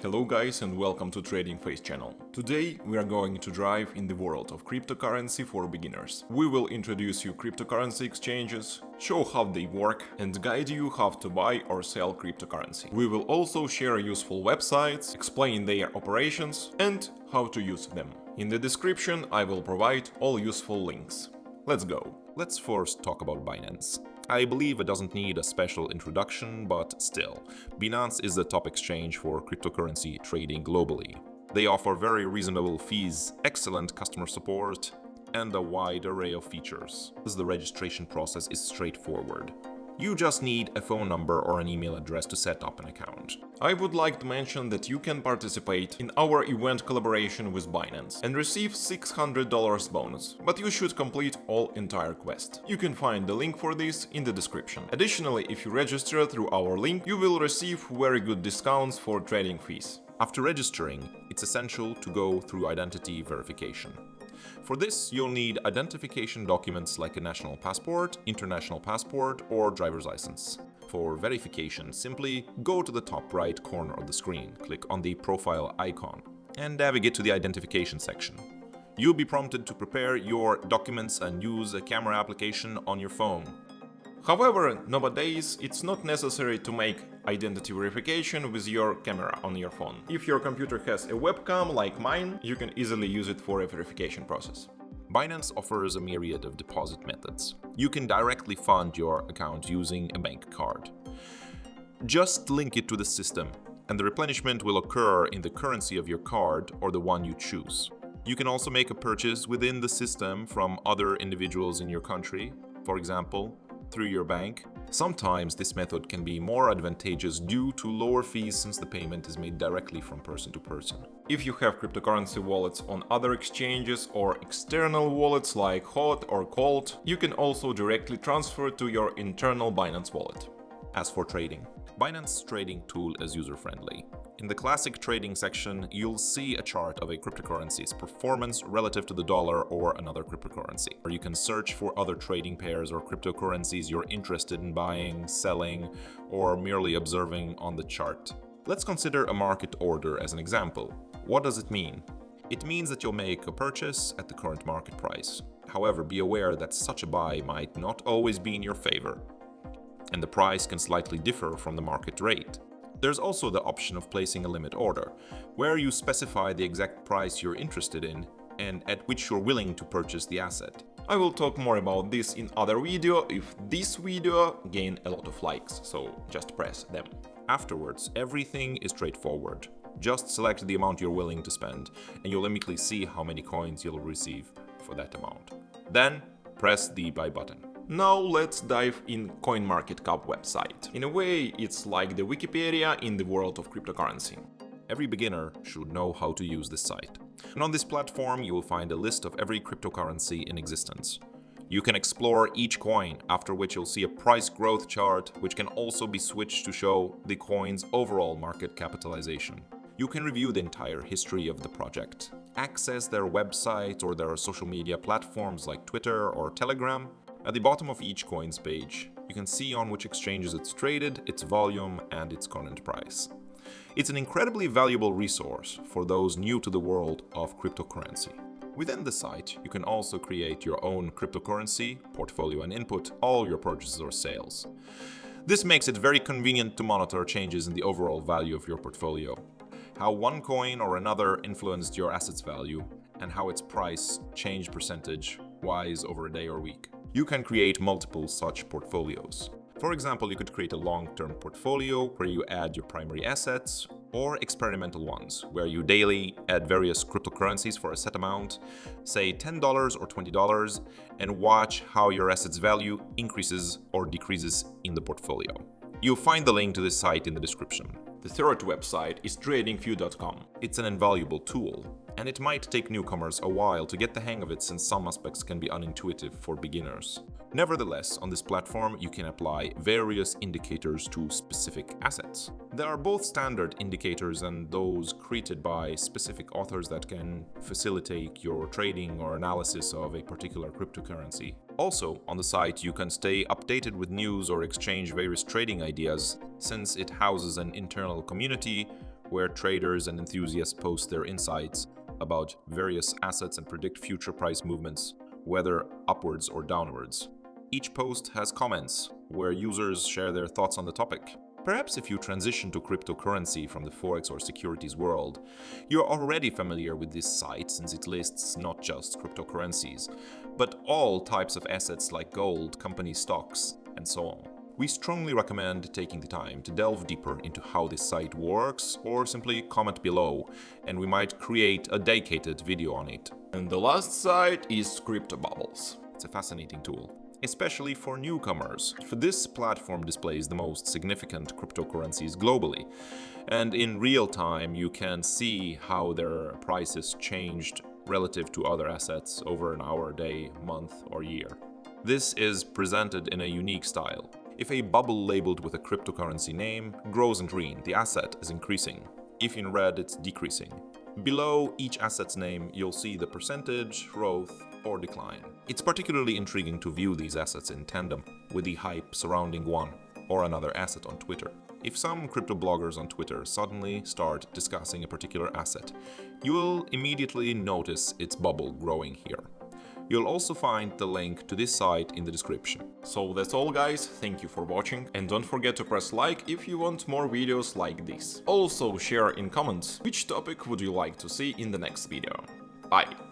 Hello guys and welcome to Trading Phase channel. Today we are going to dive in the world of cryptocurrency for beginners. We will introduce you cryptocurrency exchanges, show how they work and guide you how to buy or sell cryptocurrency. We will also share useful websites, explain their operations and how to use them. In the description I will provide all useful links. Let's go. Let's first talk about Binance. I believe it doesn't need a special introduction, but still, Binance is the top exchange for cryptocurrency trading globally. They offer very reasonable fees, excellent customer support, and a wide array of features. The registration process is straightforward. You just need a phone number or an email address to set up an account. I would like to mention that you can participate in our event collaboration with Binance and receive $600 bonus, but you should complete all entire quest. You can find the link for this in the description. Additionally, if you register through our link, you will receive very good discounts for trading fees. After registering, it's essential to go through identity verification. For this, you'll need identification documents like a national passport, international passport, or driver's license. For verification, simply go to the top right corner of the screen, click on the profile icon, and navigate to the identification section. You'll be prompted to prepare your documents and use a camera application on your phone. However, nowadays it's not necessary to make identity verification with your camera on your phone. If your computer has a webcam like mine, you can easily use it for a verification process. Binance offers a myriad of deposit methods. You can directly fund your account using a bank card. Just link it to the system, and the replenishment will occur in the currency of your card or the one you choose. You can also make a purchase within the system from other individuals in your country, for example, through your bank. Sometimes this method can be more advantageous due to lower fees since the payment is made directly from person to person. If you have cryptocurrency wallets on other exchanges or external wallets like hot or cold, you can also directly transfer to your internal Binance wallet. As for trading, Binance's trading tool is user-friendly. In the classic trading section, you'll see a chart of a cryptocurrency's performance relative to the dollar or another cryptocurrency. Or you can search for other trading pairs or cryptocurrencies you're interested in buying, selling, or merely observing on the chart. Let's consider a market order as an example. What does it mean? It means that you'll make a purchase at the current market price. However, be aware that such a buy might not always be in your favor, and the price can slightly differ from the market rate. There's also the option of placing a limit order, where you specify the exact price you're interested in and at which you're willing to purchase the asset. I will talk more about this in other video if this video gain a lot of likes, so just press them. Afterwards, everything is straightforward. Just select the amount you're willing to spend, and you'll immediately see how many coins you'll receive for that amount. Then, press the buy button. Now let's dive in CoinMarketCap website. In a way, it's like the Wikipedia in the world of cryptocurrency. Every beginner should know how to use this site. And on this platform, you will find a list of every cryptocurrency in existence. You can explore each coin, after which you'll see a price growth chart, which can also be switched to show the coin's overall market capitalization. You can review the entire history of the project, access their website or their social media platforms like Twitter or Telegram. At the bottom of each coin's page, you can see on which exchanges it's traded, its volume, and its current price. It's an incredibly valuable resource for those new to the world of cryptocurrency. Within the site, you can also create your own cryptocurrency portfolio and input all your purchases or sales. This makes it very convenient to monitor changes in the overall value of your portfolio, how one coin or another influenced your asset's value, and how its price changed percentage-wise over a day or week. You can create multiple such portfolios. For example, you could create a long-term portfolio where you add your primary assets, or experimental ones, where you daily add various cryptocurrencies for a set amount, say $10 or $20, and watch how your asset's value increases or decreases in the portfolio. You'll find the link to this site in the description. The third website is tradingview.com. It's an invaluable tool, and it might take newcomers a while to get the hang of it since some aspects can be unintuitive for beginners. Nevertheless, on this platform you can apply various indicators to specific assets. There are both standard indicators and those created by specific authors that can facilitate your trading or analysis of a particular cryptocurrency. Also, on the site you can stay updated with news or exchange various trading ideas, since it houses an internal community where traders and enthusiasts post their insights about various assets and predict future price movements, whether upwards or downwards. Each post has comments where users share their thoughts on the topic. Perhaps if you transition to cryptocurrency from the Forex or securities world, you're already familiar with this site since it lists not just cryptocurrencies, but all types of assets like gold, company stocks, and so on. We strongly recommend taking the time to delve deeper into how this site works, or simply comment below, and we might create a dedicated video on it. And the last site is Crypto Bubbles. It's a fascinating tool, especially for newcomers. For this platform displays the most significant cryptocurrencies globally, and in real time you can see how their prices changed relative to other assets over an hour, day, month, or year. This is presented in a unique style. If a bubble labeled with a cryptocurrency name grows in green, the asset is increasing. If in red, it's decreasing. Below each asset's name, you'll see the percentage, growth, or decline. It's particularly intriguing to view these assets in tandem with the hype surrounding one or another asset on Twitter. If some crypto bloggers on Twitter suddenly start discussing a particular asset, you will immediately notice its bubble growing here. You'll also find the link to this site in the description. So that's all guys, thank you for watching, and don't forget to press like if you want more videos like this. Also share in comments which topic would you like to see in the next video. Bye!